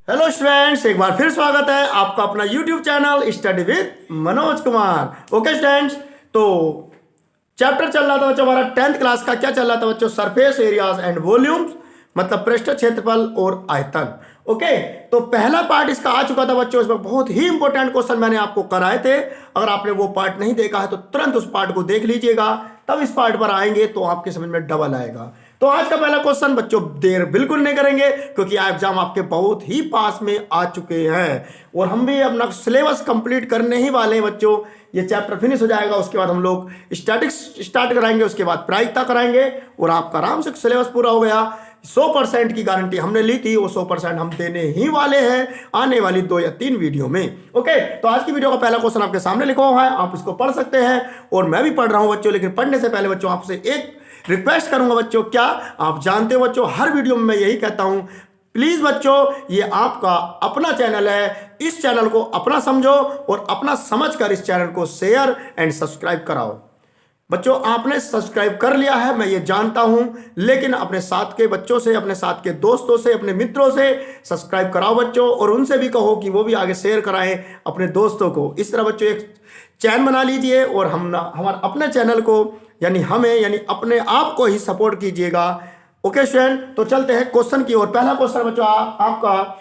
Hello students, एक बार फिर स्वागत है आपका अपना YouTube channel study with Manoj Kumar. Okay students, तो चैप्टर चल रहा था बच्चों हमारा 10th क्लास का। क्या चल रहा था बच्चों? सरफेस एरियाज एंड वॉल्यूम्स, मतलब पृष्ठ क्षेत्रफल और आयतन। ओके, तो पहला पार्ट इसका आ चुका था बच्चों। इसमें बहुत ही इंपॉर्टेंट क्वेश्चन मैंने आपको कराए थे। अगर आपने वो पार्ट नहीं देखा है तो तुरंत उस पार्ट को देख लीजिएगा, तब इस पार्ट पर आएंगे तो आपके समझ में डबल आएगा। तो आज का पहला क्वेश्चन बच्चों देर बिल्कुल नहीं करेंगे, क्योंकि एग्जाम आपके बहुत ही पास में आ चुके हैं और हम भी अपना सिलेबस कंप्लीट करने ही वाले हैं बच्चों। ये चैप्टर फिनिश हो जाएगा, उसके बाद हम लोग स्टैटिक्स स्टार्ट कराएंगे, उसके बाद प्रायिकता कराएंगे और आपका आराम से सिलेबस पूरा हो गया। 100% की गारंटी हमने ली थी, वो 100% हम देने ही वाले हैं आने वाली 2 या 3 वीडियो में। ओके, तो आज की वीडियो का पहला क्वेश्चन आपके सामने लिखा हुआ है, आप इसको पढ़ सकते हैं और मैं भी पढ़ रहा हूं बच्चों। लेकिन पढ़ने से पहले बच्चों आपसे एक रिक्वेस्ट करूंगा बच्चों। क्या आप जानते हो बच्चों, हर वीडियो में मैं यही कहता हूं, प्लीज बच्चों ये आपका अपना चैनल है, इस चैनल को अपना समझो और अपना समझकर इस चैनल को शेयर एंड सब्सक्राइब कराओ। बच्चों आपने सब्सक्राइब कर लिया है, मैं ये जानता हूं, लेकिन अपने साथ के बच्चों से, अपने साथ के दोस्तों से, अपने मित्रों से सब्सक्राइब कराओ बच्चों, और उनसे भी कहो कि वो भी आगे शेयर कराएं अपने दोस्तों को। इस तरह बच्चों एक चैन बना लीजिए और हमारे अपने चैनल को यानी अपने आप को ही सपोर्ट कीजिएगा। ओके स्टूडेंट, तो चलते हैं क्वेश्चन की ओर। पहला क्वेश्चन बच्चों आपका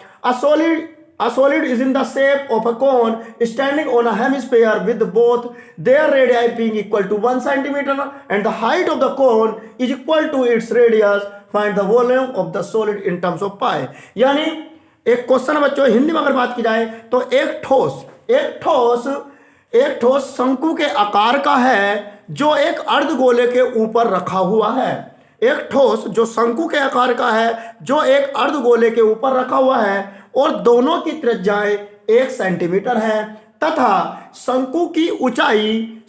A solid is in the shape of a cone standing on a hemisphere with both their radii being equal to 1 centimeter and the height of the cone is equal to its radius. Find the volume of the solid in terms of pi. यानी एक question बच्चों हिंदी में अगर बात की जाए तो एक ठोस शंकु के आकार का है जो एक अर्धगोले के ऊपर रखा हुआ है। एक ठोस जो शंकु के आकार का है जो एक अर्धगोले के ऊपर रखा हुआ है और दोनों की त्रिज्याएं 1 सेंटीमीटर है तथा शंकु की ऊंचाई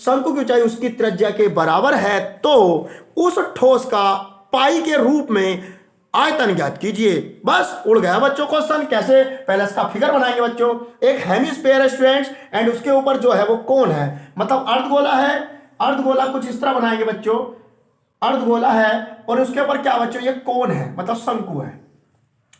उसकी त्रिज्या के बराबर है, तो उस ठोस का पाई के रूप में आयतन ज्ञात कीजिए। बस उड़ गया बच्चों क्वेश्चन। कैसे? पहले इसका फिगर बनाएंगे बच्चों। एक हेमिस्फीयर है स्टूडेंट्स एंड उसके ऊपर जो है वो कोन है, मतलब अर्धगोला है। अर्धगोला कुछ इस तरह बनाएंगे बच्चों, अर्धगोला है और उसके ऊपर क्या बच्चों, ये कोन है, मतलब शंकु है।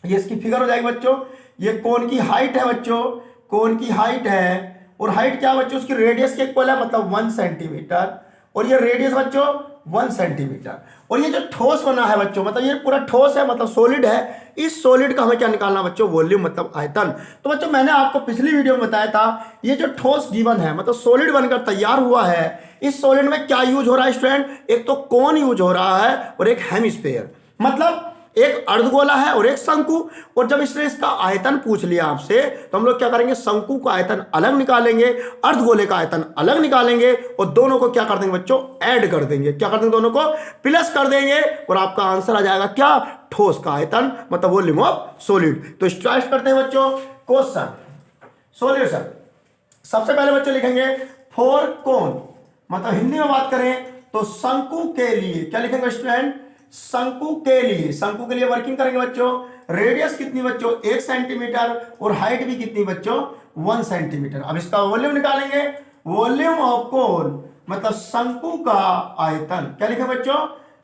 ये इसकी फिगर हो जाएगी बच्चों। ये कोन की हाइट है बच्चों, कोन की हाइट है, और हाइट क्या बच्चों, उसकी रेडियस के इक्वल है, मतलब 1 सेंटीमीटर, और ये रेडियस बच्चों 1 सेंटीमीटर। और ये जो ठोस बना है बच्चों, मतलब ये पूरा ठोस है, मतलब सॉलिड है। इस सॉलिड का हमें क्या निकालना बच्चों, वॉल्यूम, मतलब आयतन। तो बच्चों मैंने आपको पिछली वीडियो में बताया था, ये जो ठोस जीवन है, मतलब सॉलिड बनकर तैयार हुआ है, इस सॉलिड में क्या यूज हो रहा है स्टूडेंट? एक तो कोन यूज हो रहा है और एक हेमिस्फीयर, मतलब एक अर्धगोला है और एक शंकु। और जब इसने इसका आयतन पूछ लिया आपसे, तो हम लोग क्या करेंगे, शंकु का आयतन अलग निकालेंगे, अर्धगोले का आयतन अलग निकालेंगे और दोनों को क्या कर देंगे बच्चों, ऐड कर देंगे। क्या कर देंगे, दोनों को प्लस कर देंगे और आपका आंसर आ जाएगा क्या, ठोस का आयतन, मतलब वॉल्यूम ऑफ सॉलिड। तो स्टार्ट करते हैं बच्चों क्वेश्चन सॉल्यूशन। सबसे पहले बच्चों लिखेंगे फॉर कोन, मतलब हिंदी में बात करें तो शंकु के लिए क्या लिखेंगे स्टूडेंट, शंकु के लिए वर्किंग करेंगे बच्चों। रेडियस कितनी बच्चों, 1 सेंटीमीटर, और हाइट भी कितनी बच्चों, 1 सेंटीमीटर। अब इसका वॉल्यूम निकालेंगे, वॉल्यूम ऑफ कोन, मतलब शंकु का आयतन। क्या लिखे बच्चों,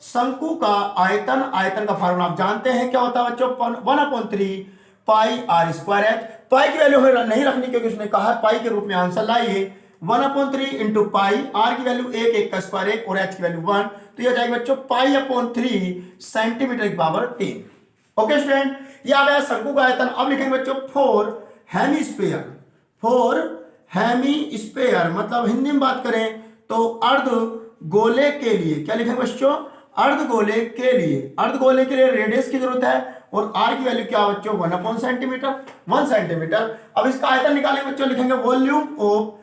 शंकु का आयतन। आयतन का फार्मूला आप जानते हैं क्या होता है बच्चों, 1/3 पाई आर स्क्वायर एच। पाई की वैल्यू हमें नहीं रखनी, क्योंकि उसने कहा पाई के रूप में आंसर लाइए। 1/3 इंटू पाई, आर की वैल्यू 1 का स्क्वायर 1 और एच की वैल्यू 1, तो ये आ जाएगी बच्चों पाई/3 सेंटीमीटर की पावर 3। ओके स्टूडेंट, ये आ गया शंकु का आयतन। अब लिखेंगे बच्चों फॉर हेमिस्फीयर, मतलब हिंदी में बात करें तो अर्धगोले के लिए। क्या लिखेंगे बच्चों, अर्धगोले के लिए रेडियस की जरूरत है और आर की वैल्यू क्या बच्चों, 1 सेंटीमीटर। अब इसका आयतन निकालेंगे बच्चों, लिखेंगे वॉल्यूम ऑफ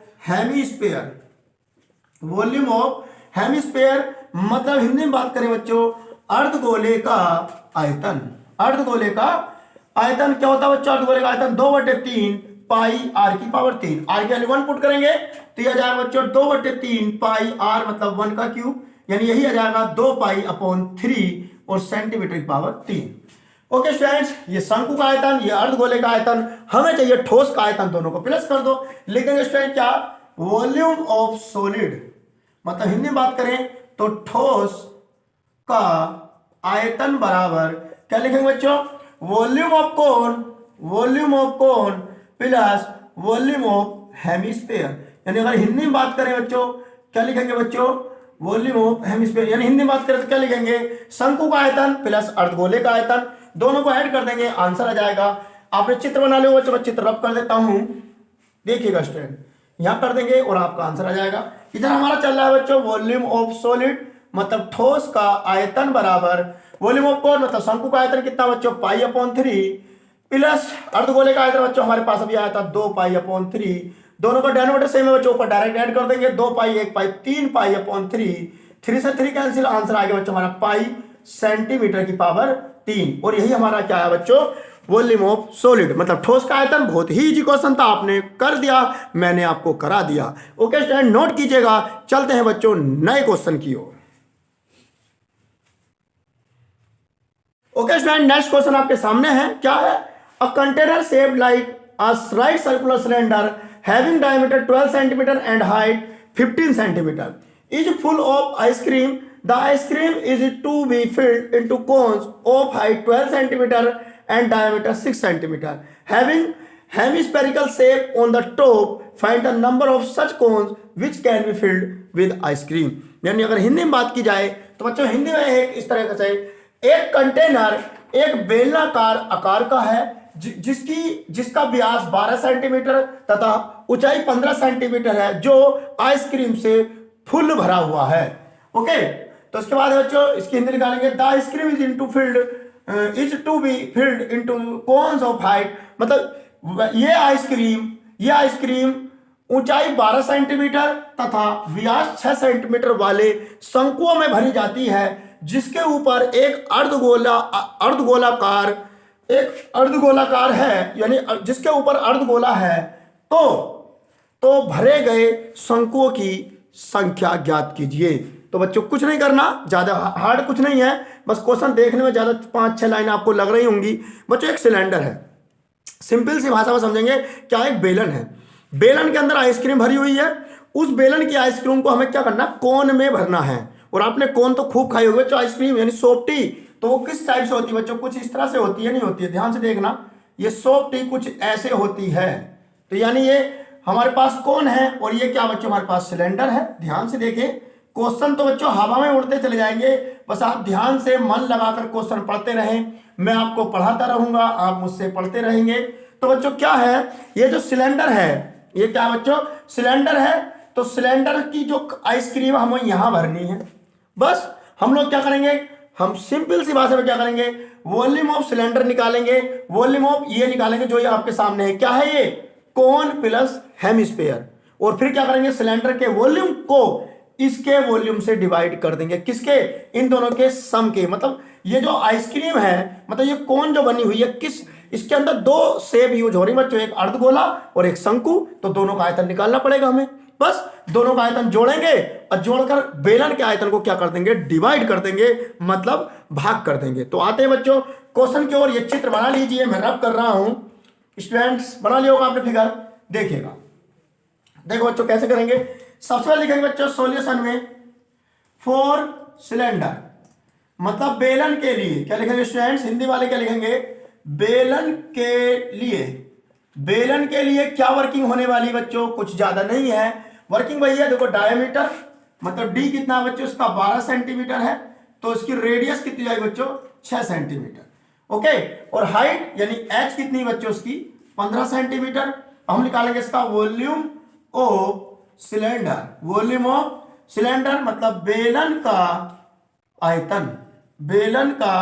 हेमिस्फीयर, मतलब हिंदी में बात करें बच्चों अर्धगोले का आयतन। क्या होता है बच्चों, अर्धगोले का आयतन 2/3 पाई आर की पावर 3। आर की वैल्यू 1 पुट करेंगे तो यह आ जाएगा बच्चों 2/3 पाई आर, मतलब 1 का क्यूब, यानी यही आ जाएगा 2 पाई/3 और सेंटीमीटर की पावर 3। ओके स्टूडेंट्स, ये शंकु का आयतन, ये अर्धगोले का आयतन, हमें चाहिए ठोस का आयतन, दोनों को प्लस कर दो। लिखेंगे स्टूडेंट क्या, वॉल्यूम ऑफ सॉलिड, मतलब हिंदी में बात करें तो ठोस का आयतन बराबर क्या लिखेंगे बच्चों, volume of cone volume of cone plus volume of hemisphere. यानी अगर हिंदी में बात करें बच्चों क्या लिखेंगे बच्चों, वॉल्यूम ऑफ हेमिस्फीयर। यानी हिंदी में बात करें तो क्या लिखेंगे, शंकु का आयतन प्लस अर्धगोले का आयतन, दोनों को ऐड कर देंगे, आंसर आ जाएगा। आपने चित्र बना लिया बच्चों, मैं चित्र रब कर देता हूं, देखिएगा स्टूडेंट, यहां कर देंगे और आपका आंसर आ जाएगा। इधर हमारा चल रहा है बच्चों वॉल्यूम ऑफ सॉलिड, मतलब ठोस का आयतन बराबर वॉल्यूम ऑफ कोन, मतलब शंकु का आयतन कितना बच्चों, π/3 प्लस अर्धगोले का आयतन बच्चों हमारे पास अभी आया था 2π/3। दोनों का डिनोमिनेटर सेम है बच्चों, ऊपर डायरेक्ट ऐड कर देंगे, 2π 1π 3π/3, 3 से 3 कैंसिल, आंसर आ गया बच्चों हमारा पाई सेंटीमीटर की पावर 3। और यही हमारा क्या है बच्चों, वॉल्यूम ऑफ सॉलिड, मतलब ठोस का आयतन। बहुत ही इजी क्वेश्चन था, आपने कर दिया, मैंने आपको करा दिया। ओके स्टूडेंट, नोट कीजिएगा। चलते हैं बच्चों नए क्वेश्चन की ओर। ओके स्टूडेंट, नेक्स्ट क्वेश्चन आपके सामने है, क्या है, a container shaped like a right circular cylinder having diameter 12 centimetre and height 15 centimetre is full of ice cream. The ice cream is to be filled into cones of height 12 centimetre and diameter 6 centimeter having hemispherical shape on the top. Find the number of such cones which can be filled with ice cream. यानी अगर हिंदी में बात की जाए तो बच्चों हिंदी में एक इस तरह से, एक कंटेनर एक बेलनाकार आकार का है जिसका व्यास 12 सेंटीमीटर तथा ऊंचाई 15 सेंटीमीटर है, जो आइसक्रीम से फुल भरा हुआ है। ओके, तो उसके बाद बच्चों इसकी हिंदी निकालेंगे, the ice cream is into filled is to be filled into cones of height, मतलब ये आइसक्रीम ऊंचाई 12 सेंटीमीटर तथा व्यास 6 सेंटीमीटर वाले शंकुओं में भरी जाती है, जिसके ऊपर एक अर्धगोलाकार है, यानी जिसके ऊपर अर्धगोला है। तो भरे गए शंकुओं की संख्या ज्ञात कीजिए। तो बच्चों कुछ नहीं करना, ज्यादा हार्ड कुछ नहीं है, बस क्वेश्चन देखने में ज्यादा 5-6 लाइन आपको लग रही होंगी। बच्चों एक सिलेंडर है, सिंपल सी भाषा में समझेंगे, क्या एक बेलन है, बेलन के अंदर आइसक्रीम भरी हुई है। उस बेलन की आइसक्रीम को हमें क्या करना, कोन में भरना है। और आपने कोन तो खूब खाई होगी बच्चों, आइसक्रीम यानी सोफ्टी, तो वो किस टाइप से होती है बच्चों, कुछ इस तरह से होती है, नहीं होती है, ध्यान से देखना, ये सोफ्टी कुछ ऐसे होती है। तो यानी ये हमारे पास कोन है और ये क्या बच्चों हमारे पास सिलेंडर है। ध्यान से देखें, क्वेश्चन तो बच्चों हवा में उड़ते चले जाएंगे, बस आप ध्यान से मन लगाकर क्वेश्चन पढ़ते रहें, मैं आपको पढ़ाता रहूंगा, आप मुझसे पढ़ते रहेंगे। तो बच्चों क्या है, ये जो सिलेंडर है, ये क्या बच्चों सिलेंडर है, तो सिलेंडर की जो आइसक्रीम हमें यहां भरनी है। बस हम लोग क्या करेंगे, हम सिंपल सी भाषा में क्या करेंगे, वॉल्यूम ऑफ सिलेंडर निकालेंगे, वॉल्यूम ऑफ ये निकालेंगे जो ये आपके सामने है, क्या है ये, कोन प्लस हेमिस्फीयर। और फिर क्या करेंगे, सिलेंडर के वॉल्यूम को इसके वॉल्यूम से डिवाइड कर देंगे, किसके, इन दोनों के सम के। मतलब ये जो आइसक्रीम है, मतलब ये कोन जो बनी हुई है, किस, इसके अंदर दो शेप यूज हो रही है बच्चों, एक अर्धगोला और एक शंकु, तो दोनों का आयतन निकालना पड़ेगा हमें। बस दोनों का आयतन जोड़ेंगे और जोड़कर बेलन के आयतन को क्या कर देंगे, डिवाइड कर देंगे, मतलब भाग कर देंगे। तो आते हैं बच्चों क्वेश्चन की ओर। ये चित्र बना लीजिए, मैं रब कर रहा हूं, स्टूडेंट्स बना लिया होगा आपने फिगर, देखिएगा। देखो बच्चों कैसे करेंगे, सबसे पहले लिखेंगे बच्चों सॉल्यूशन में फॉर सिलेंडर, मतलब बेलन के लिए क्या लिखेंगे स्टूडेंट्स, हिंदी वाले क्या लिखेंगे, बेलन के लिए क्या वर्किंग होने वाली बच्चों, कुछ ज्यादा नहीं है वर्किंग भैया। देखो डायमीटर मतलब डी कितना है बच्चों, उसका 12 सेंटीमीटर है, तो इसकी रेडियस कितनी आएगी बच्चों, 6 सेंटीमीटर। ओके, और हाइट यानी एच कितनी बच्चों उसकी 15 सेंटीमीटर। हम निकालेंगे इसका volume of cylinder, volume of cylinder मतलब बेलन का आयतन, बेलन का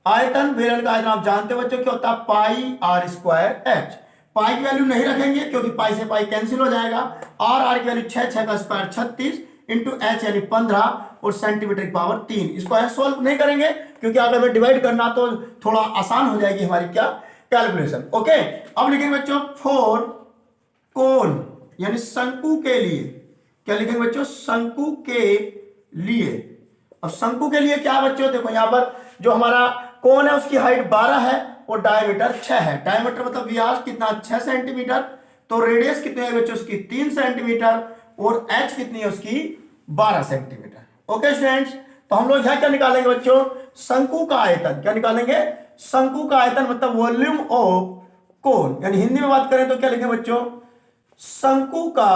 आयतन आप जानते हो बच्चों क्या होता है, पाई आर स्क्वायर एच। पाई की वैल्यू नहीं रखेंगे क्योंकि पाई से पाई कैंसिल हो जाएगा, आर की वैल्यू 6 का स्क्वायर 36 इंटू एच यानी 15 और सेंटीमीटर की पावर 3। इसको सॉल्व नहीं करेंगे क्योंकि अगर हमें डिवाइड करना तो थोड़ा आसान हो जाएगी हमारी क्या कैलकुलेशन। ओके, अब लिखेंगे बच्चों फॉर कोन यानी शंकु के लिए, क्या लिखेंगे बच्चों, शंकु के लिए। अब शंकु के लिए क्या बच्चों, देखो यहां पर जो हमारा कोन है उसकी हाइट 12 है और डायमीटर 6 है। डायमीटर मतलब व्यास कितना 6 सेंटीमीटर, तो रेडियस कितनी है बच्चों उसकी 3 सेंटीमीटर और एच कितनी है उसकी 12 सेंटीमीटर। ओके स्टूडेंट्स, तो हम लोग यहां क्या निकालेंगे बच्चों, शंकु का आयतन। क्या निकालेंगे, शंकु का आयतन मतलब वॉल्यूम ऑफ कोण, यानी हिंदी में बात करें तो क्या लिखें बच्चों, शंकु का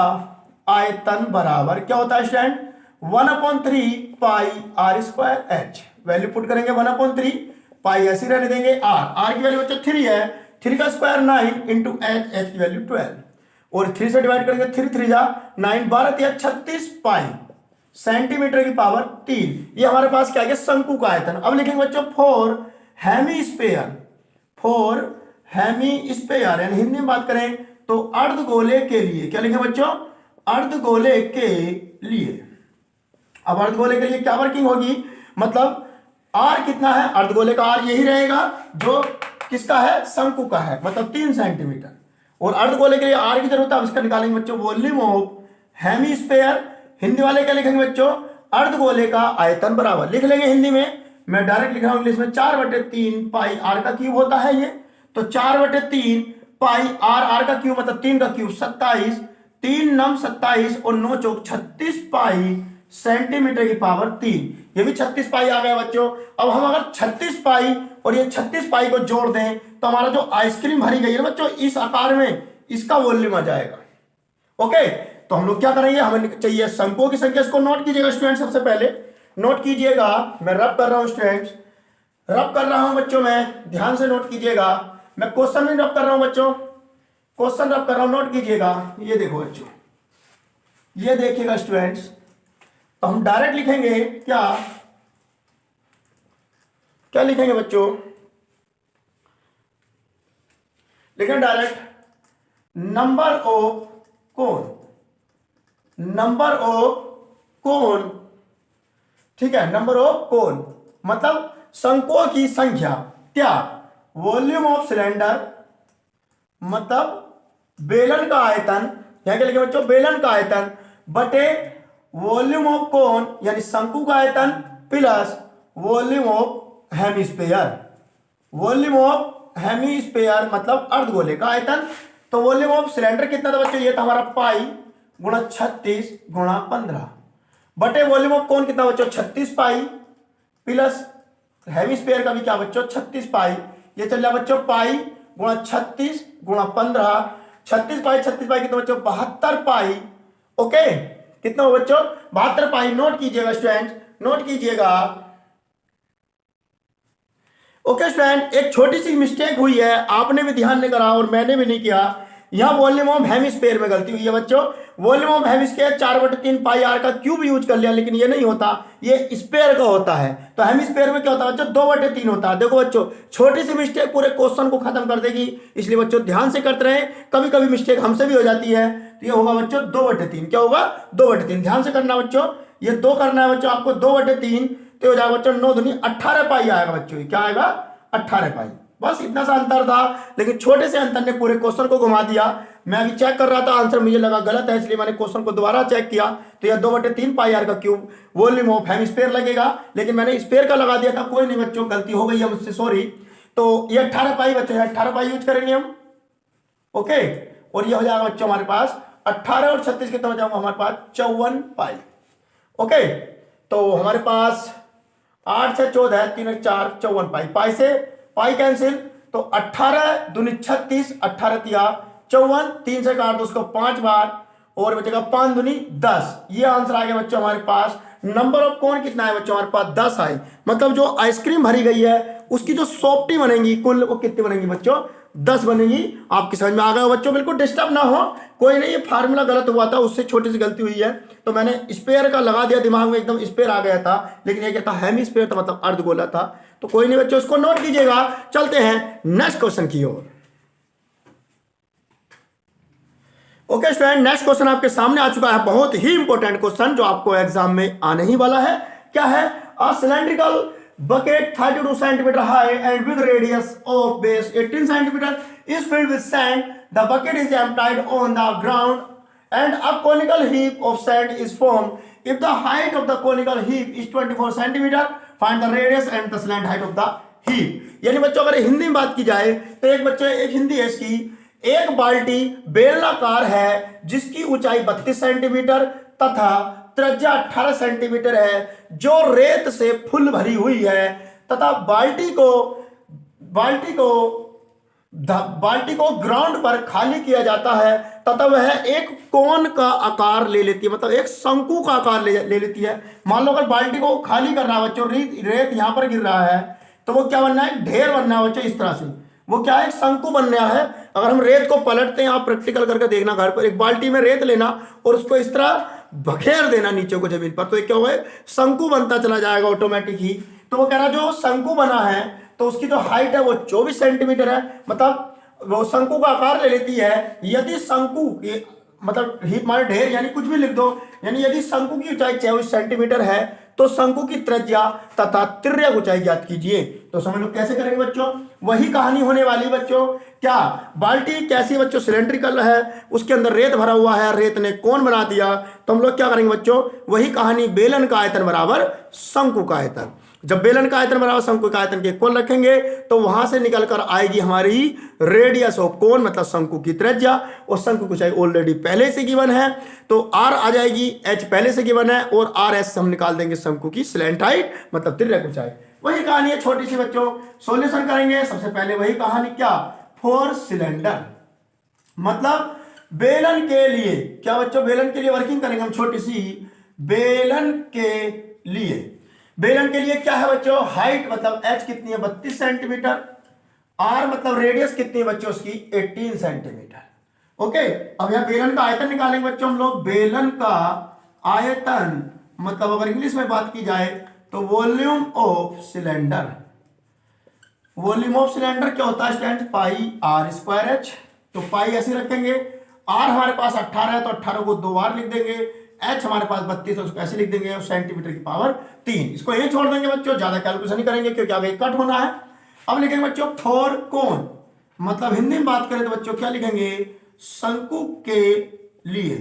आयतन बराबर क्या होता है student, 1/3 pi r square h. Value put करेंगे 1/3 पाई, ऐसी रहने देंगे आर की वैल्यू बच्चों 3 है, 3 का स्क्वायर 9 इंटू एच की वैल्यू 12, और 3 से डिवाइड करेंगे 3 3 जा 9, 12 या 36 पाई सेंटीमीटर की पावर 3। ये हमारे पास क्या है, शंकु का आयतन। अब लिखेंगे बच्चों फॉर हेमीस्फीयर, फॉर हेमीस्फीयर यानी हिंदी में बात करें तो अर्धगोले के लिए, क्या लिखें बच्चों, अर्धगोले के लिए। अब अर्धगोले के लिए क्या वर्किंग होगी, मतलब आर कितना है, अर्धगोले का आर यही रहेगा जो किसका है, शंकु का है, मतलब 3 सेंटीमीटर, और अर्धगोले के लिए आर की जरूरत है। अब इसका निकालेंगे बच्चों वॉल्यूम ऑफ हेमीस्फीयर। हिंदी वाले क्या लिखेंगे बच्चों, अर्धगोले का आयतन बराबर, लिख लेंगे हिंदी में, मैं डायरेक्ट लिख रहा हूं इंग्लिश में, 4/3 पाई आर का क्यूब होता है ये, तो 4/3 पाई आर का क्यूब मतलब 3 का क्यूब 27, 3 9 27 और 9 चौक 36 पाई सेंटीमीटर की पावर 3। ये भी 36 पाई आ गया बच्चों। अब हम अगर 36 पाई और ये 36 पाई को जोड़ दें तो हमारा जो आइसक्रीम भरी गई है बच्चों इस आकार में, इसका वॉल्यूम आ जाएगा। ओके, तो हम लोग क्या करेंगे, हमें चाहिए शंकुओं की संख्या। इसको नोट कीजिएगा स्टूडेंट, सबसे पहले नोट कीजिएगा, मैं रब कर रहा हूं स्टूडेंट्स, रब कर रहा हूं बच्चों, मैं ध्यान से नोट कीजिएगा, मैं क्वेश्चन में रब कर रहा हूं बच्चों, क्वेश्चन रब कर रहा हूं, नोट कीजिएगा। ये देखो बच्चों, ये देखिएगा स्टूडेंट्स, तो हम डायरेक्ट लिखेंगे क्या, क्या लिखेंगे बच्चों, लिखेंगे डायरेक्ट नंबर ऑफ कोण, नंबर ऑफ कोण, ठीक है, नंबर ऑफ कोण मतलब शंकुओं की संख्या, क्या, वॉल्यूम ऑफ सिलेंडर मतलब बेलन का आयतन, यहां क्या लिखे बच्चों, बेलन का आयतन बटे वॉल्यूम ऑफ कोण यानी शंकु का आयतन plus volume of hemisphere, volume of hemisphere मतलब अर्धगोले का आयतन। तो वॉल्यूम ऑफ सिलेंडर कितना था बच्चों, ये था हमारा पाई गुणा 36 गुणा 15 बटे वॉल्यूम ऑफ कोण कितना बच्चों 36 पाई प्लस हेमीस्फीयर का भी क्या बच्चों 36 पाई, ये चल रहा बच्चों पाई गुणा 36 गुणा 15, 36 पाई कितना बच्चों 72 पाई। ओके, कितना हो बच्चों 72 पाई। नोट कीजिएगा स्टूडेंट, नोट कीजिएगा। ओके स्टूडेंट, एक छोटी सी मिस्टेक हुई है, आपने भी ध्यान नहीं करा और मैंने भी नहीं किया। यहां वॉल्यूम ऑफ हेमीस्फीयर में गलती हुई है बच्चों, volume of hemisphere 4/3 pi r का क्यूब यूज कर लिया, लेकिन ये नहीं होता, ये स्फीयर का होता है। तो हेमीस्फीयर में क्या होता है बच्चों 2/3 होता है। देखो बच्चों, छोटी सी मिस्टेक पूरे क्वेश्चन को खत्म कर देगी, इसलिए बच्चों ध्यान से करते रहे, कभी कभी मिस्टेक हमसे भी हो जाती है। तो ये होगा बच्चों 2/3, क्या होगा 2/3, ध्यान से करना बच्चों, ये 2 करना है बच्चों आपको, 2/3 तो हो जाएगा बच्चों 9 दूनी 18 पाई आएगा बच्चों, क्या आएगा 18 पाई। बस इतना सा अंतर था, लेकिन छोटे से अंतर ने पूरे क्वेश्चन को घुमा दिया। मैं अभी चेक कर रहा था, आंसर मुझे लगा गलत है, इसलिए मैंने क्वेश्चन को दोबारा चेक किया, तो यह 2/3 पाई आर का क्यूब वॉल्यूम ऑफ हेमीस्फीयर लगेगा, लेकिन मैंने स्फीयर का लगा दिया था। कोई नहीं बच्चों, गलती हो गई है मुझसे, सॉरी। तो ये 18 पाई बच्चों, 18 पाई यूज करेंगे हम। ओके, और ये हो जाएगा बच्चों हमारे पास 18 और 36 कितना हो जाएगा हमारे पास 54 पाई। ओके, तो हमारे पास 8 से 14 3 और 4 54 पाई, पाई से पाई कैंसिल, तो 18 दूनी 36, 18 तिया 54, 3 से काट दो उसको 5 बार और बचेगा 5 दूनी 10। ये आंसर आ गया बच्चों हमारे पास। नंबर ऑफ कोण कितना है बच्चों हमारे पास 10 आए, मतलब जो आइसक्रीम भरी गई है उसकी जो सॉफ्टी बनेगी कुल वो कितनी बनेगी बच्चों 10 बनेगी। आपकी समझ में आ गया बच्चों, बिल्कुल डिस्टर्ब ना हो, कोई नहीं, ये फार्मूला गलत हुआ था, उससे छोटी सी गलती हुई है, तो मैंने स्पेयर का लगा दिया, दिमाग में एकदम स्पेयर आ गया था, लेकिन ये क्या था हेमीस्फीयर था, मतलब अर्धगोला था। तो कोई नहीं बच्चों, इसको नोट कीजिएगा। चलते हैं नेक्स्ट क्वेश्चन की ओर। ओके स्टूडेंट, नेक्स्ट क्वेश्चन आपके सामने आ चुका है, बहुत ही इंपॉर्टेंट क्वेश्चन जो आपको एग्जाम में आने ही वाला है। क्या है, a cylindrical bucket 32 centimeter high and with radius of base 18 centimeter is filled with sand. The bucket is emptied on the ground and a conical heap of sand is formed. If the height of the conical heap is 24 centimeter, find the radius and the slant height of the heap. यानी बच्चों अगर हिंदी में बात की जाए तो एक बच्चों एक हिंदी है इसकी, एक बाल्टी बेलनाकार है जिसकी ऊंचाई 32 सेंटीमीटर तथा त्रिज्या 18 सेंटीमीटर है, जो रेत से फुल भरी हुई है तथा बाल्टी को बाल्टी को ग्राउंड पर खाली किया जाता है तथा वह एक कोन का आकार ले लेती है, मतलब एक शंकु का आकार ले लेती है। मान लो अगर बाल्टी को खाली करना है बच्चों, रेत यहाँ पर गिर रहा है, तो वो क्या बनना है, ढेर बनना है बच्चों। इस तरह से वो क्या है, एक शंकु बन गया है। अगर हम रेत को पलटते हैं, आप प्रैक्टिकल करके देखना घर पर, एक बाल्टी में रेत लेना और उसको इस तरह बखेर देना नीचे को जमीन पर, तो ये क्या होगा, शंकु बनता चला जाएगा ऑटोमेटिक ही। तो वो कह रहा जो शंकु बना है तो उसकी जो हाइट है वो 24 सेंटीमीटर है, मतलब वो शंकु का आकार ले लेती है। यदि शंकु मतलब हीप मारे ढेर यानी कुछ भी लिख दो, यानी यदि शंकु की ऊंचाई 24 सेंटीमीटर है तो शंकु की त्रिज्या तथा तिर्यक ऊंचाई ज्ञात कीजिए। तो समझ लो कैसे करेंगे बच्चों, वही कहानी होने वाली बच्चों। क्या बाल्टी कैसी बच्चों, सिलेंड्रिकल है, उसके अंदर रेत भरा हुआ है, रेत ने कोन बना दिया, तो हम लोग क्या करेंगे बच्चों, वही कहानी, बेलन का आयतन बराबर शंकु का आयतन। जब बेलन का आयतन बराबर शंकु का आयतन के इक्वल रखेंगे तो वहां से निकल कर आएगी हमारी रेडियस ऑफ कोन, मतलब शंकु की त्रिज्या, और शंकु की ऊंचाई ऑलरेडी पहले से गिवन है तो आर आ जाएगी, एच पहले से गिवन है, और आर एस हम निकाल देंगे शंकु की स्लैंट हाइट, मतलब तिर्यक ऊंचाई। वही कहानी है छोटी सी बच्चों। सॉल्यूशन करेंगे सबसे पहले वही कहानी, क्या, फोर सिलेंडर, मतलब बेलन के लिए, क्या बच्चों, बेलन के लिए वर्किंग करेंगे हम छोटी सी। बेलन के लिए, बेलन के लिए क्या है बच्चों, हाइट मतलब एच कितनी है, 32 सेंटीमीटर, आर मतलब रेडियस कितनी है बच्चों उसकी, 18 सेंटीमीटर। ओके, अब यहां बेलन का आयतन निकालेंगे बच्चों हम लोग। बेलन का आयतन मतलब अगर इंग्लिश में बात की जाए तो volume of cylinder. Volume of cylinder क्या होता है student, pi r square h. तो पाई ऐसे रखेंगे, आर हमारे पास 18 है तो 18 को 2 बार लिख देंगे, एच हमारे पास 32 है उसको ऐसे लिख देंगे, और सेंटीमीटर की पावर 3। इसको ये छोड़ देंगे बच्चों, ज्यादा कैलकुलेशन नहीं करेंगे क्योंकि आगे कट होना है। अब लिखेंगे बच्चों फोर कोन, मतलब हिंदी में बात करें तो बच्चों क्या लिखेंगे, शंकु के लिए।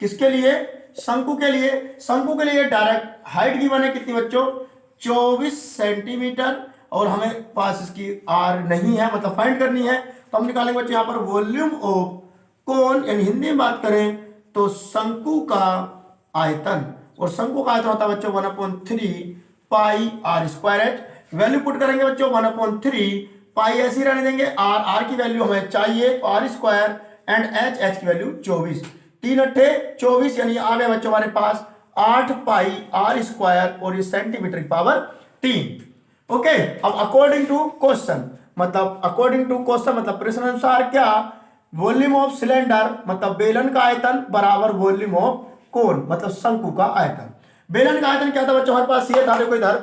किसके लिए, शंकु के लिए। शंकु के लिए डायरेक्ट हाइट गिवन है कितनी बच्चों, 24 सेंटीमीटर, और हमें पास इसकी आर नहीं है, मतलब फाइंड करनी है, तो हम निकालेंगे बच्चों यहां पर वॉल्यूम ऑफ कोन, यानी हिंदी में बात करें तो शंकु का आयतन, और शंकु का आयतन होता है बच्चों 1/3 pi r square h. Value put करेंगे बच्चों 1/3, पाई ऐसी रहने देंगे, आर, आर की वैल्यू हमें चाहिए r square, and h, h की वैल्यू 24, 3 अट्ठे 24, यानी आ गए बच्चों हमारे पास 8 पाई आर स्क्वायर, और ये सेंटीमीटर की पावर 3। ओके, अब अकॉर्डिंग टू क्वेश्चन, मतलब अकॉर्डिंग टू क्वेश्चन मतलब प्रश्न अनुसार क्या, वॉल्यूम ऑफ सिलेंडर मतलब बेलन का आयतन बराबर वॉल्यूम ऑफ कोन मतलब शंकु का आयतन। बेलन का आयतन क्या था बच्चों हमारे पास, ये था देखो इधर,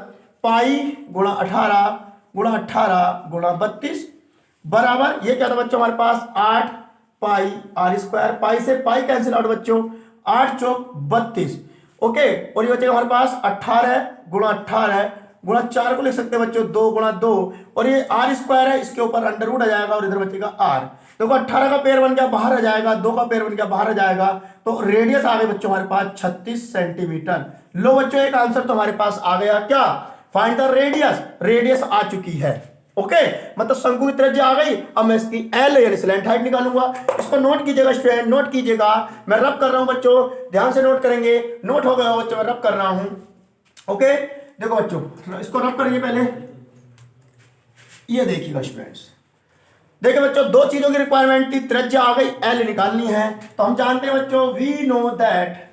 पाई गुणा 18 गुणा 18 गुणा 32 बराबर, ये क्या था बच्चों हमारे पास 8 पाई आर स्क्वायर, पाई से पाई कैंसिल आउट बच्चों, 8 चौक 32। ओके, और ये बच्चेगा हमारे पास 18 गुणा 18 गुणा 4 को लिख सकते हैं बच्चों 2 गुणा 2, और ये आर स्क्वायर है, इसके ऊपर अंडर रूट आ जाएगा, और इधर बचेगा आर। देखो 18 का पेयर बन गया बाहर आ जाएगा, 2 का पेयर बन गया बाहर आ जाएगा, तो रेडियस आ गई बच्चों हमारे पास 36 सेंटीमीटर। लो बच्चों एक आंसर तो हमारे पास आ गया, क्या, फाइंड द रेडियस, रेडियस आ चुकी है। ओके, मतलब शंकु की त्रिज्या आ गई। अब मैं इसकी एल यानी स्लैंट हाइट निकालूंगा। इसको नोट कीजिएगा स्टूडेंट, नोट कीजिएगा, मैं रब कर रहा हूं बच्चों, ध्यान से नोट करेंगे, नोट हो गया बच्चों, मैं रब कर रहा हूं। ओके, देखो बच्चों इसको रब करेंगे पहले, ये देखिएगा स्टूडेंट्स, देखिए बच्चों दो चीजों की रिक्वायरमेंट थी, त्रिज्या आ गई, एल निकालनी है, तो हम जानते हैं बच्चों वी नो दैट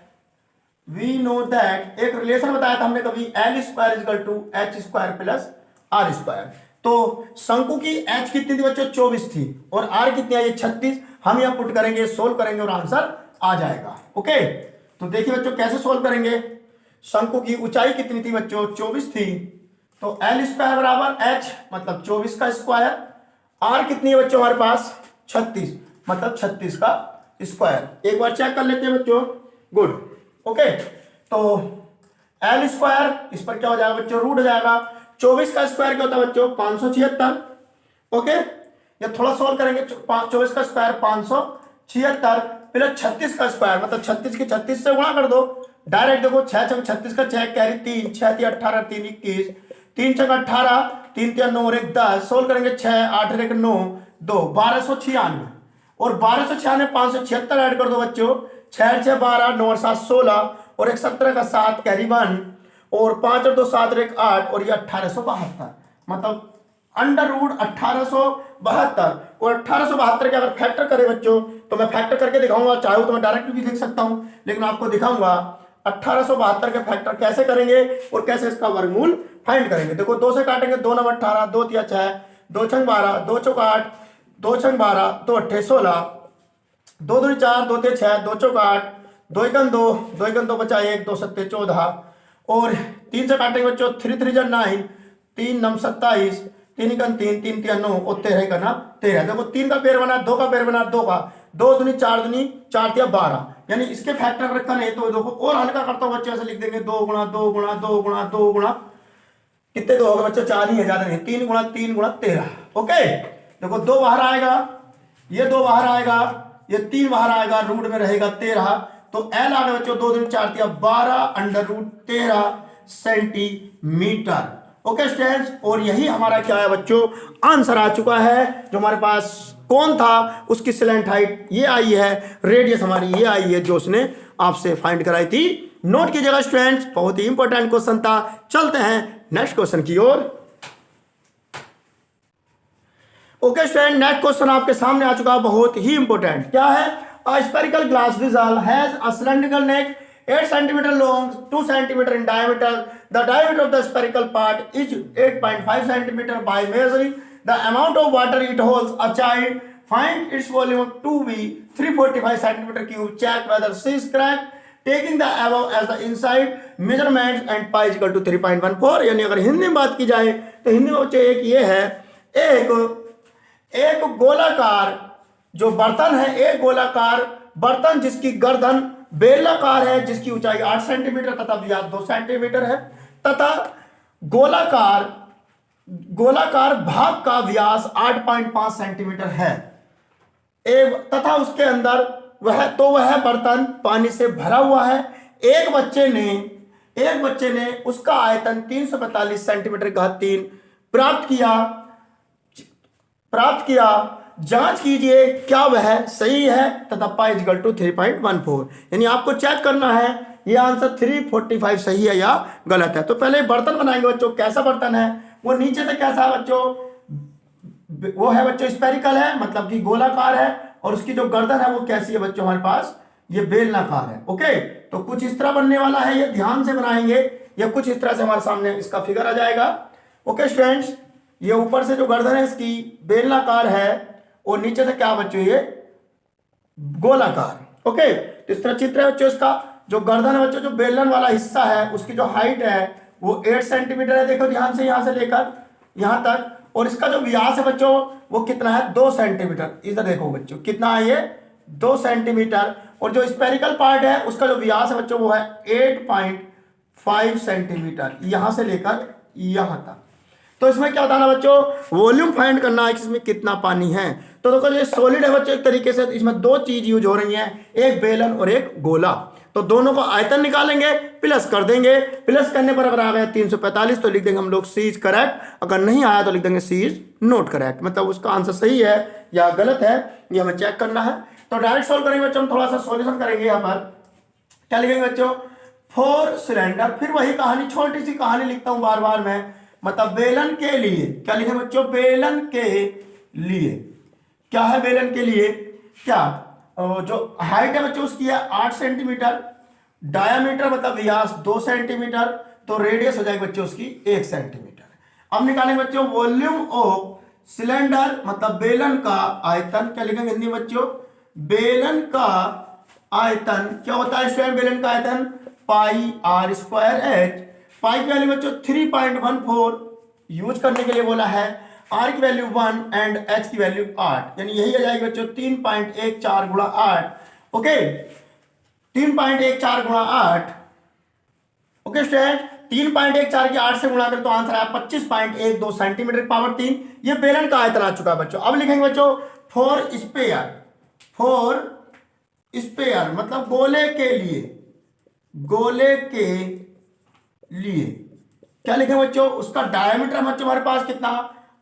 एक रिलेशन बताया था हमने कभी, l square equal to h square plus r square. तो शंकु की एच कितनी थी बच्चों 24 थी, और आर कितनी आई 36। हम यहां पुट करेंगे, सोल्व करेंगे और आंसर आ जाएगा। ओके, तो देखिए बच्चों कैसे सोल्व करेंगे। शंकु की ऊंचाई कितनी थी बच्चों 24 थी, तो एल स्क्वायर बराबर एच मतलब 24 का स्क्वायर, आर कितनी है बच्चों हमारे पास 36 मतलब 36 का स्क्वायर। एक बार चेक कर लेते हैं बच्चों, गुड। ओके, तो एल स्क्वायर इस पर क्या हो जाएगा बच्चों, रूट हो जाएगा। 24 का स्क्वायर क्या होता है बच्चों 576। ओके, ये थोड़ा सोल्व करेंगे, 24 का स्क्वायर 576 प्लस 36 का स्क्वायर मतलब 36 की 36 से गुणा कर दो डायरेक्ट। देखो 6 छक 36 का 6 कैरी 3, 6 3 18 3 21, 3 छक 18, 3 3 9 और 1 10, सोल्व करेंगे 6 8 1 9 2 1296, और 1296 576 ऐड कर दो बच्चों, 6 6 12 9 और 7 16, और 1 17 का 7 कैरी 1, और 5 और 2 7 और 1 8, और ये 1872 मतलब अंडर रूट 1872, और 1872 के अगर फैक्टर करें बच्चों तो मैं फैक्टर करके दिखाऊंगा, चाहे तो मैं डायरेक्ट भी लिख सकता हूं, लेकिन आपको दिखाऊंगा 1872 के फैक्टर कैसे करेंगे और कैसे इसका वर्गमूल फाइंड करेंगे। देखो 2 से काटेंगे, 2 9 18, 2 3 6, 2 6 12, 2 चौक 8, 2 6 12, 2 8 16, 2 2 4, 2 3 6, 2 चौक 8, 2 1 2, 2 1 2 बचा 1, 2 7 14, और 3 से काटेंगे बच्चों, 3 3 9, 3 9 27, 3 1 3, 3 3 9, और 13 का ना 13। देखो 3 का पेयर बना, 2 का पेयर बना, 2 का, 2 दूनी 4 दूनी 4 3 12, यानी इसके फैक्टर रखा नहीं तो देखो और हल्का करता हूं बच्चे, ऐसे लिख देंगे 2 गुणा 2 गुणा 2 गुणा 2 गुणा, कितने 2 हो गए बच्चे, 4 ही है, ज्यादा नहीं, 3 गुणा 3 गुणा 13। ओके, देखो 2 बाहर आएगा, ये 2 बाहर आएगा, ये 3 बाहर आएगा, रूट में रहेगा 13, तो एल आ गया बच्चों 2 दूनी 4 3 12 under root 13 centimetre. Okay students, और यही हमारा क्या है बच्चों, आंसर आ चुका है। जो हमारे पास कौन था उसकी स्लैंट हाइट ये आई है, रेडियस हमारी ये आई है, जो उसने आपसे फाइंड कराई थी। नोट कीजिएगा स्टूडेंट्स, बहुत ही इंपॉर्टेंट क्वेश्चन था। चलते हैं नेक्स्ट क्वेश्चन की ओर। ओके स्टूडेंट, नेक्स्ट क्वेश्चन आपके सामने आ चुका, बहुत ही इंपॉर्टेंट। क्या है? A spherical glass vessel has a cylindrical neck 8 centimeter long, 2 centimeter in diameter. The diameter of the spherical part is 8.5 centimeter. By measuring the amount of water it holds, a child find its volume to be 345 centimeter cube. Check whether C is correct. Taking the above as the inside measurements and pi is equal to 3.14. यानी अगर हिंदी में बात की जाए तो हिंदी में बच्चे एक ये है, एक गोलाकार जो बर्तन है, एक गोलाकार बर्तन जिसकी गर्दन बेलनाकार है, जिसकी ऊंचाई 8 सेंटीमीटर तथा व्यास 2 सेंटीमीटर है, तथा गोलाकार भाग का व्यास 8.5 सेंटीमीटर है, तथा उसके अंदर वह बर्तन पानी से भरा हुआ है। एक बच्चे ने उसका आयतन 345 सेंटीमीटर घात 3 प्राप्त किया। जांच कीजिए क्या वह सही है तथा पाई इक्वल टू 3.14। यानी आपको चेक करना है ये आंसर 345 सही है या गलत है। तो पहले बर्तन बनाएंगे बच्चों। कैसा बर्तन है वो? नीचे से कैसा है बच्चों? वो है बच्चों स्फेरिकल है, मतलब कि गोलाकार है, और उसकी जो गर्दन है वो कैसी है बच्चों? हमारे पास ये बेलनाकार है। ओके, तो कुछ इस तरह बनने वाला है, ये ध्यान से बनाएंगे, या कुछ इस तरह से हमारे सामने इसका फिगर आ जाएगा। ओके स्टूडेंट्स, ये ऊपर से जो गर्दन है इसकी बेलनाकार है, और नीचे से क्या बच्चों? ये गोलाकार। ओके, तो इस तरह चित्र है बच्चों। इसका जो गर्दन है बच्चों, जो बेलन वाला हिस्सा है, उसकी जो हाइट है वो 8 सेंटीमीटर है। देखो ध्यान से, यहां से लेकर यहां तक। और इसका जो व्यास है बच्चों वो कितना है? 2 सेंटीमीटर। इधर देखो बच्चों कितना है ये? 2 सेंटीमीटर। और जो स्पेरिकल पार्ट है उसका जो व्यास है बच्चों वो है 8.5 सेंटीमीटर, यहां से लेकर यहां तक। तो इसमें क्या बताना बच्चों? वॉल्यूम फाइंड करना है कि इसमें कितना पानी है। तो देखो ये सॉलिड है बच्चों, एक तरीके से इसमें 2 चीज यूज हो रही हैं, एक बेलन और एक गोला। तो दोनों का आयतन निकालेंगे, प्लस कर देंगे। प्लस करने पर अगर आ गया 345 तो लिख देंगे हम लोग सी इज करेक्ट। अगर नहीं आया तो लिख देंगे सी इज नॉट करेक्ट, मतलब उसका आंसर सही है या गलत है ये हमें चेक करना है। तो डायरेक्ट सॉल्व करेंगे बच्चों, हम थोड़ा सा सॉल्यूशन करेंगे। यहाँ पर क्या लिखेंगे बच्चों? 4 सिलेंडर। फिर वही कहानी, छोटी सी कहानी लिखता हूं बार बार मैं, मतलब बेलन के लिए। क्या लिखे बच्चों? बेलन के लिए। क्या है बेलन के लिए? क्या जो हाइट है बच्चों उसकी है 8 सेंटीमीटर, डायामीटर मतलब व्यास 2 सेंटीमीटर, तो रेडियस हो जाएगी बच्चों उसकी 1 सेंटीमीटर। अब निकालेंगे बच्चों वॉल्यूम ऑफ सिलेंडर, मतलब बेलन का आयतन। क्या लिखेंगे हिंदी बच्चों? बेलन का आयतन क्या होता है स्टूडेंट? बेलन का आयतन पाई आर स्क्वायर एच। पाई की वैल्यू बच्चों 3.14 यूज करने के लिए बोला है, आर की वैल्यू 1 एंड एच की वैल्यू 8, यानी यही आ जाएगी बच्चों 3.14 गुणा 8। ओके, 3.14 गुणा 8। ओके स्टूडेंट, 3.14 की 8 से गुणा करें तो आंसर आया 25.12 सेंटीमीटर पावर 3। ये बेलन का आयतन आ चुका है बच्चों। अब लिखेंगे बच्चों फॉर स्पेयर मतलब गोले के लिए क्या लिखेंगे बच्चों? उसका डायमीटर बच्चों हमारे पास कितना?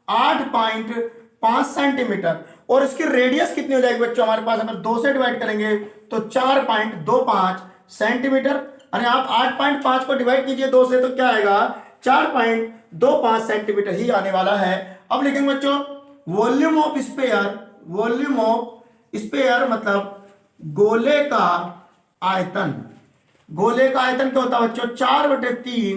8.5 सेंटीमीटर। और इसकी रेडियस कितनी हो जाएगी बच्चों हमारे पास? अगर 2 से डिवाइड करेंगे तो 4.25 सेंटीमीटर। अरे आप 8.5 को डिवाइड कीजिए 2 से तो क्या आएगा? 4.25 सेंटीमीटर ही आने वाला है अब लिखेंगे बच्चों volume of sphere, volume of sphere मतलब गोले का आयतन। गोले का आयतन क्या होता है बच्चों? 4/3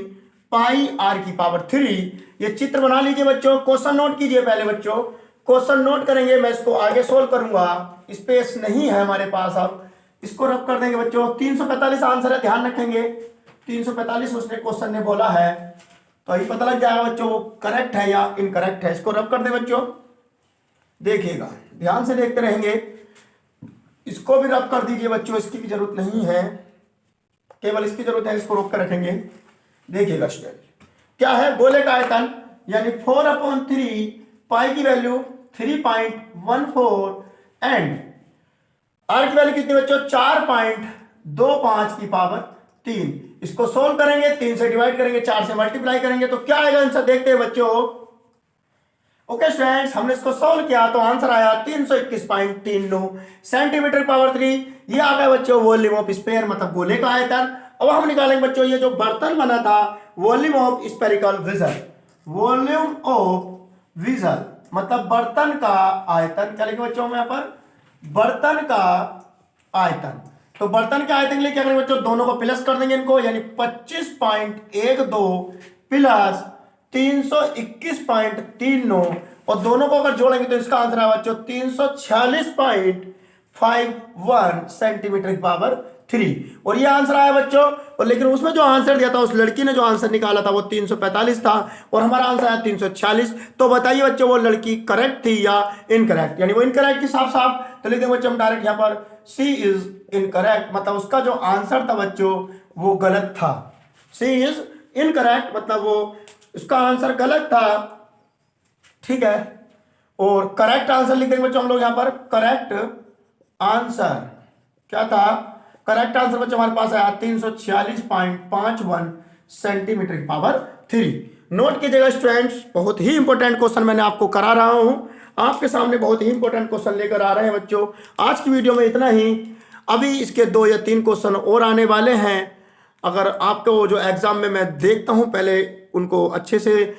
पाई आर की पावर 3। ये चित्र बना लीजिए बच्चों, क्वेश्चन नोट कीजिए पहले बच्चों, क्वेश्चन नोट करेंगे, मैं इसको आगे सोल्व करूंगा, स्पेस नहीं है हमारे पास, अब इसको रब कर देंगे बच्चों। 345 आंसर है, ध्यान रखेंगे 345 उसने क्वेश्चन ने बोला है, तो अभी पता लग जाएगा बच्चों वो करेक्ट है या इनकरेक्ट है। इसको रब कर दे बच्चों, देखिएगा ध्यान से देखते रहेंगे। इसको भी रब कर दीजिए बच्चों, इसकी भी जरूरत नहीं है, केवल इसकी जरूरत है, इसको रोक कर रखेंगे। देखिएगा स्टूडेंट क्या है, गोले का आयतन यानी 4/3 पाई की वैल्यू 3.14 एंड आर की वैल्यू कितनी बच्चों? 4.25 की पावर 3। इसको सोल्व करेंगे, 3 से डिवाइड करेंगे, 4 से मल्टीप्लाई करेंगे, तो क्या आएगा आंसर देखते हैं बच्चों। ओके स्टूडेंट्स, हमने इसको सोल्व किया तो आंसर आया 321.39 सेंटीमीटर पावर 3। ये आ गया बच्चों वॉल्यूम ऑफ स्फीयर मतलब गोले का आयतन। अब हम निकालेंगे बच्चों ये जो बर्तन बना था, volume of spherical vessel, volume of vessel मतलब बर्तन का आयतन। क्या लिखे बच्चों हम यहाँ पर? बर्तन का आयतन। तो बर्तन के आयतन के लिए क्या करेंगे बच्चों? दोनों को प्लस कर देंगे इनको, यानी 25.12 प्लस 321.39 और दोनों को अगर जोड़ेंगे तो इसका आंसर है बच्चों 346.51 सेंटीमीटर की पावर 3। और ये आंसर आया बच्चों। और लेकिन उसमें जो आंसर दिया था, उस लड़की ने जो आंसर निकाला था वो 345 था और हमारा आंसर आया 346। तो बताइए बच्चों वो लड़की करेक्ट थी या इनकरेक्ट? यानी वो इनकरेक्ट थी साफ साफ, तो लिख देंगे बच्चों हम डायरेक्ट यहाँ पर सी इज इनकरेक्ट, मतलब उसका जो आंसर था बच्चों वो गलत था। सी इज इनकरेक्ट मतलब वो उसका आंसर गलत था, ठीक है। और करेक्ट आंसर लिख देंगे बच्चों हम लोग यहाँ पर, करेक्ट आंसर क्या था? करेक्ट आंसर बच्चों हमारे पास आया 346.51 सेंटीमीटर की पावर 3। नोट कीजिएगा स्टूडेंट्स, बहुत ही इंपॉर्टेंट क्वेश्चन मैंने आपको करा रहा हूं, आपके सामने बहुत ही इंपॉर्टेंट क्वेश्चन लेकर आ रहे हैं बच्चों। आज की वीडियो में इतना ही, अभी इसके 2 या 3 क्वेश्चन और आने वाले हैं। अगर आपको जो एग्जाम में मैं देखता हूं पहले उनको अच्छे से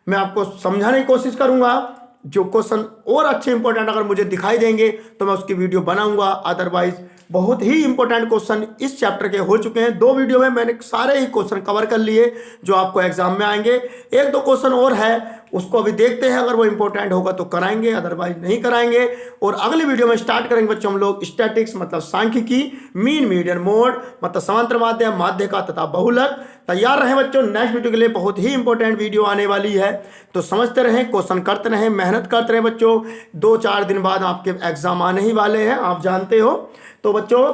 मैं आपको समझाने की कोशिश करूंगा। जो क्वेश्चन और अच्छे इंपॉर्टेंट अगर मुझे दिखाई देंगे तो मैं उसकी वीडियो बनाऊंगा। अदरवाइज बहुत ही इंपॉर्टेंट क्वेश्चन इस चैप्टर के हो चुके हैं। 2 वीडियो में मैंने सारे ही क्वेश्चन कवर कर लिए जो आपको एग्जाम में आएंगे। 1-2 क्वेश्चन और है, उसको अभी देखते हैं, अगर वो इंपॉर्टेंट होगा तो कराएंगे, अदरवाइज नहीं कराएंगे। और अगली वीडियो में स्टार्ट करेंगे बच्चों हम लोग स्टैटिक्स मतलब सांख्यिकी, मीन मीडियन मोड मतलब समांतर माध्य, माध्यिका तथा बहुलक। तैयार रहें बच्चों, नेक्स्ट वीडियो के लिए बहुत ही इंपॉर्टेंट वीडियो आने वाली है। तो समझते रहें, क्वेश्चन करते रहें, मेहनत करते रहें बच्चों। 2-4 दिन बाद आपके एग्जाम आने ही वाले हैं, आप जानते हो। तो बच्चों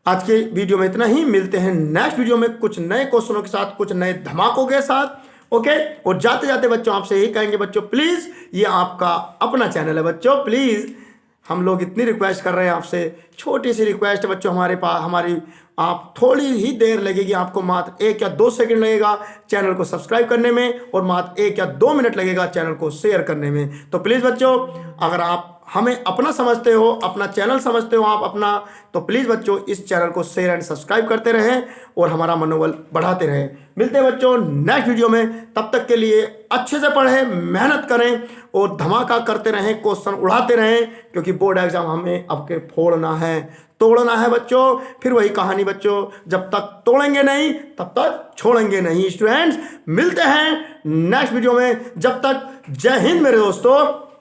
आज के वीडियो में इतना ही, मिलते हैं नेक्स्ट वीडियो में कुछ नए क्वेश्चनों के साथ, कुछ नए धमाकों के साथ। ओके, और जाते जाते बच्चों आपसे यही कहेंगे बच्चों, प्लीज ये आपका अपना चैनल है बच्चों, प्लीज हम लोग इतनी रिक्वेस्ट कर रहे हैं आपसे, छोटी सी रिक्वेस्ट है बच्चों हमारे पास, हमारी आप थोड़ी ही देर लगेगी, आपको मात्र 1 या 2 सेकंड लगेगा चैनल को सब्सक्राइब करने में और मात्र 1 या 2 मिनट लगेगा चैनल को शेयर करने में। तो प्लीज़ बच्चों अगर आप हमें अपना समझते हो, अपना चैनल समझते हो आप अपना, तो प्लीज़ बच्चों इस चैनल को शेयर एंड सब्सक्राइब करते रहें और हमारा मनोबल बढ़ाते रहें। मिलते हैं बच्चों नेक्स्ट वीडियो में, तब तक के लिए अच्छे से पढ़ें, मेहनत करें और धमाका करते रहें, क्वेश्चन उड़ाते रहें, क्योंकि बोर्ड एग्जाम हमें अब के फोड़ना है, तोड़ना है बच्चों। फिर वही कहानी बच्चों, जब तक तोड़ेंगे नहीं तब तक छोड़ेंगे नहीं। स्टूडेंट्स मिलते हैं नेक्स्ट वीडियो में, जब तक जय हिंद मेरे दोस्तों।